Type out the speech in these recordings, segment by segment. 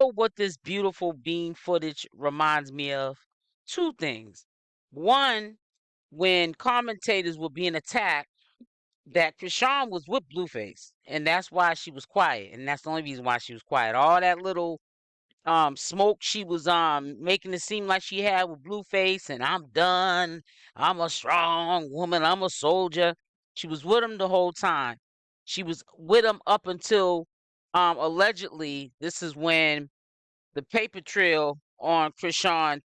know what this beautiful bean footage reminds me of? Two things. One, when commentators were being attacked, that Chrisean was with Blueface, and that's why she was quiet, and that's the only reason why she was quiet. All that little smoke she was making it seem like she had with Blueface, and I'm done. I'm a strong woman. I'm a soldier. She was with him the whole time. She was with him up until allegedly this is when the paper trail on Chrisean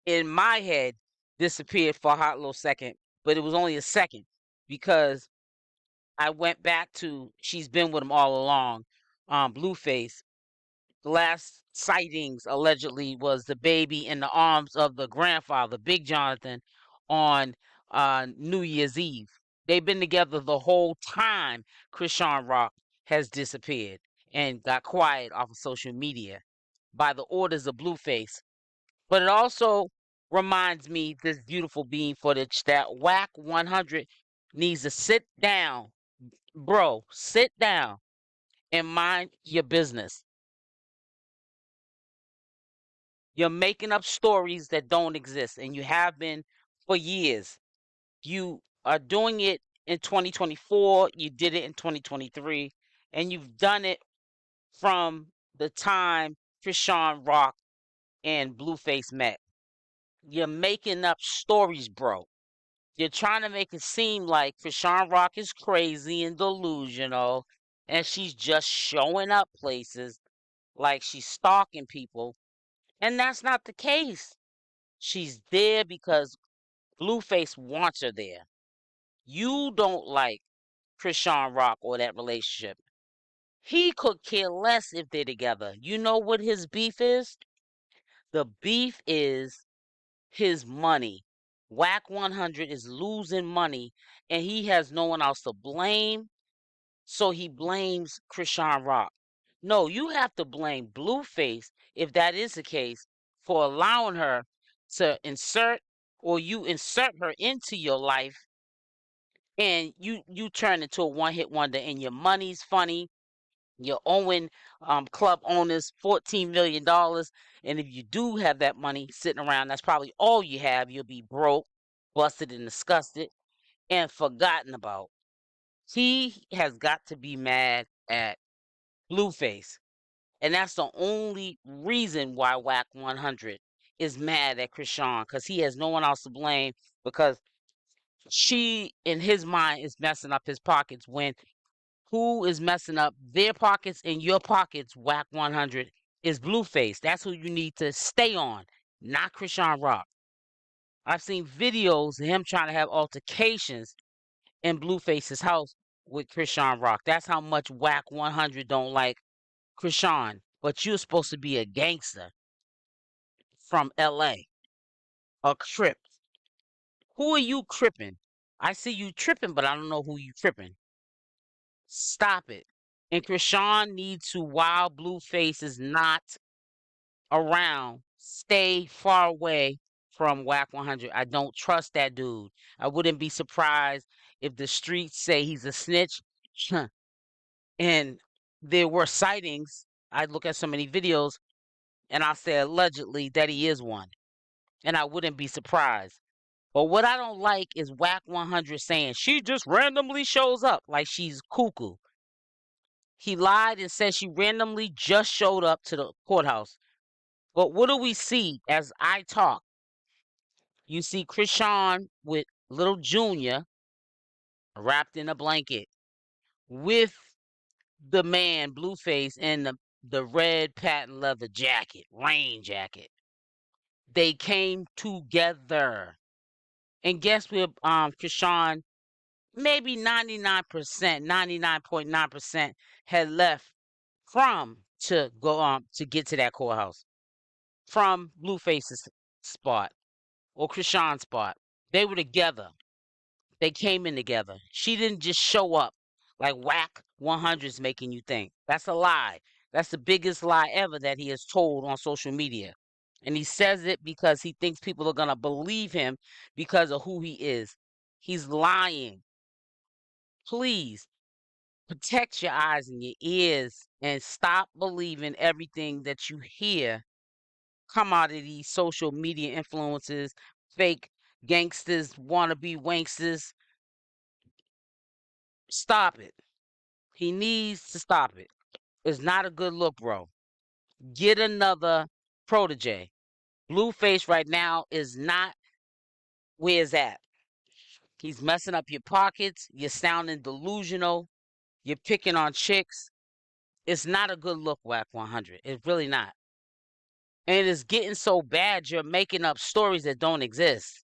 in my head disappeared for a hot little second, but it was only a second because I went back to she's been with him all along. Blueface. The last sightings allegedly was the baby in the arms of the grandfather, Big Jonathan, on New Year's Eve. They've been together the whole time Chrisean Rock has disappeared and got quiet off of social media by the orders of Blueface. But it also reminds me this beautiful being footage that Wack 100 needs to sit down. Bro, sit down and mind your business. You're making up stories that don't exist, and you have been for years. You are doing it in 2024, you did it in 2023, and you've done it from the time Chrisean Rock and Blueface met. You're making up stories, bro. You're trying to make it seem like Chrisean Rock is crazy and delusional, and she's just showing up places like she's stalking people. And that's not the case. She's there because Blueface wants her there. You don't like Chrisean Rock or that relationship. He could care less if they're together. You know what his beef is? The beef is his money. Wack 100 is losing money and he has no one else to blame, so he blames Chrisean Rock. No, you have to blame Blueface if that is the case for allowing her to insert or you insert her into your life and you turn into a one-hit wonder and your money's funny. You're owing club owners $14 million, and if you do have that money sitting around, that's probably all you have. You'll be broke, busted, and disgusted, and forgotten about. He has got to be mad at Blueface, and that's the only reason why Wack 100 is mad at Chrisean, because he has no one else to blame, because she, in his mind, is messing up his pockets when who is messing up their pockets and your pockets, Wack 100, is Blueface. That's who you need to stay on, not Chrisean Rock. I've seen videos of him trying to have altercations in Blueface's house with Chrisean Rock. That's how much Wack 100 don't like Chrisean. But you're supposed to be a gangster from LA, a Crip. Who are you cripping? I see you tripping, but I don't know who you tripping. Stop it. And Chrisean needs to, while Blueface is not around, stay far away from Wack 100. I don't trust that dude. I wouldn't be surprised if the streets say he's a snitch. And there were sightings. I look at so many videos and I say allegedly that he is one. And I wouldn't be surprised. But what I don't like is Wack 100 saying she just randomly shows up like she's cuckoo. He lied and said she randomly just showed up to the courthouse. But what do we see as I talk? You see Chrisean with little Junior wrapped in a blanket with the man Blueface in the red patent leather jacket, rain jacket. They came together. And guess where Chrisean maybe 99%, 99.9% had left from to go to get to that courthouse from Blueface's spot or Chrisean's spot. They were together. They came in together. She didn't just show up like Wack 100's making you think. That's a lie. That's the biggest lie ever that he has told on social media. And he says it because he thinks people are going to believe him because of who he is. He's lying. Please protect your eyes and your ears and stop believing everything that you hear come out of these social media influences, fake gangsters, wannabe wanksters. Stop it. He needs to stop it. It's not a good look, bro. Get another protege. Blueface right now is not where it's at. He's messing up your pockets. You're sounding delusional. You're picking on chicks. It's not a good look, Wack 100. It's really not. And it's getting so bad, you're making up stories that don't exist.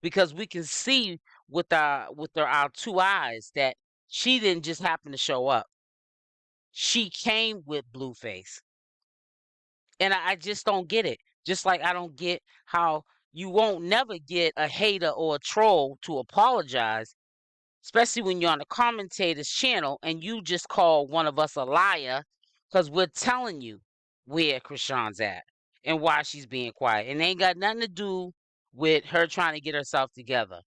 Because we can see with our two eyes that she didn't just happen to show up. She came with Blueface. And I just don't get it. Just like I don't get how you won't never get a hater or a troll to apologize, especially when you're on the commentator's channel and you just call one of us a liar because we're telling you where Chrisean's at and why she's being quiet. And it ain't got nothing to do with her trying to get herself together.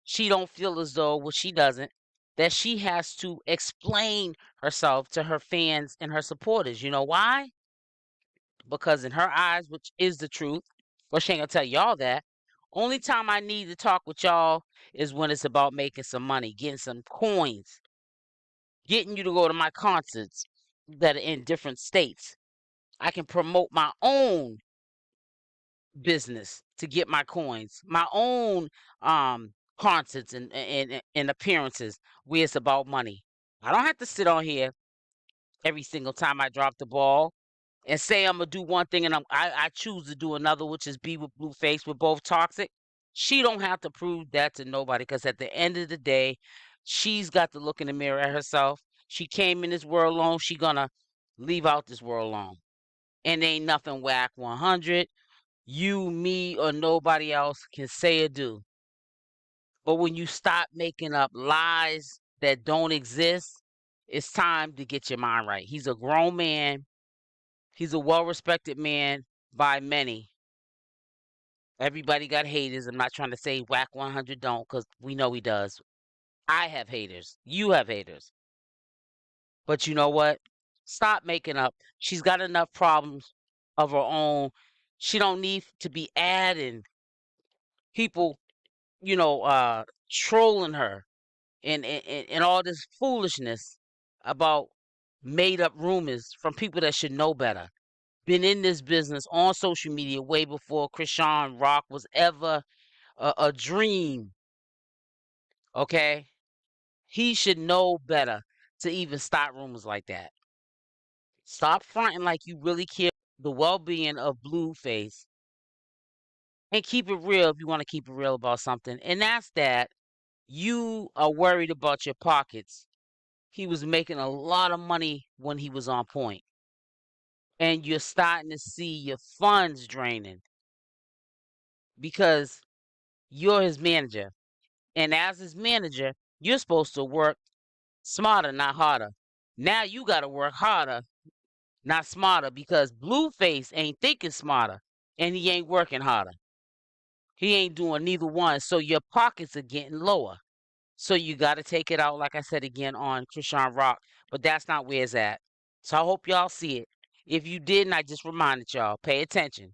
She don't feel as though, well, she doesn't, that she has to explain herself to her fans and her supporters. You know why? Because in her eyes, which is the truth, well, she ain't gonna tell y'all that. Only time I need to talk with y'all is when it's about making some money, getting some coins, getting you to go to my concerts that are in different states. I can promote my own business to get my coins, my own concerts and appearances where it's about money. I don't have to sit on here every single time I drop the ball and say I'm gonna do one thing and I choose to do another, which is be with Blueface. We're both toxic. She don't have to prove that to nobody because at the end of the day, she's got to look in the mirror at herself. She came in this world alone. She gonna leave out this world alone. And ain't nothing Wack 100. You, me, or nobody else can say or do. But when you stop making up lies that don't exist, it's time to get your mind right. He's a grown man. He's a well-respected man by many. Everybody got haters. I'm not trying to say Wack 100 don't, because we know he does. I have haters. You have haters. But you know what? Stop making up. She's got enough problems of her own. She don't need to be adding people, trolling her and all this foolishness about made up rumors from people that should know better. Been in this business on social media way before Chrisean Rock was ever a dream. Okay, he should know better to even stop rumors like that. Stop fronting like you really care the well-being of Blueface, and keep it real if you want to keep it real about something. And that's that you are worried about your pockets. He was making a lot of money when he was on point, and you're starting to see your funds draining because you're his manager. And as his manager, you're supposed to work smarter, not harder. Now you got to work harder, not smarter, because Blueface ain't thinking smarter and he ain't working harder. He ain't doing neither one. So your pockets are getting lower. So you got to take it out, like I said again, on Chrisean Rock. But that's not where it's at. So I hope y'all see it. If you didn't, I just reminded y'all. Pay attention.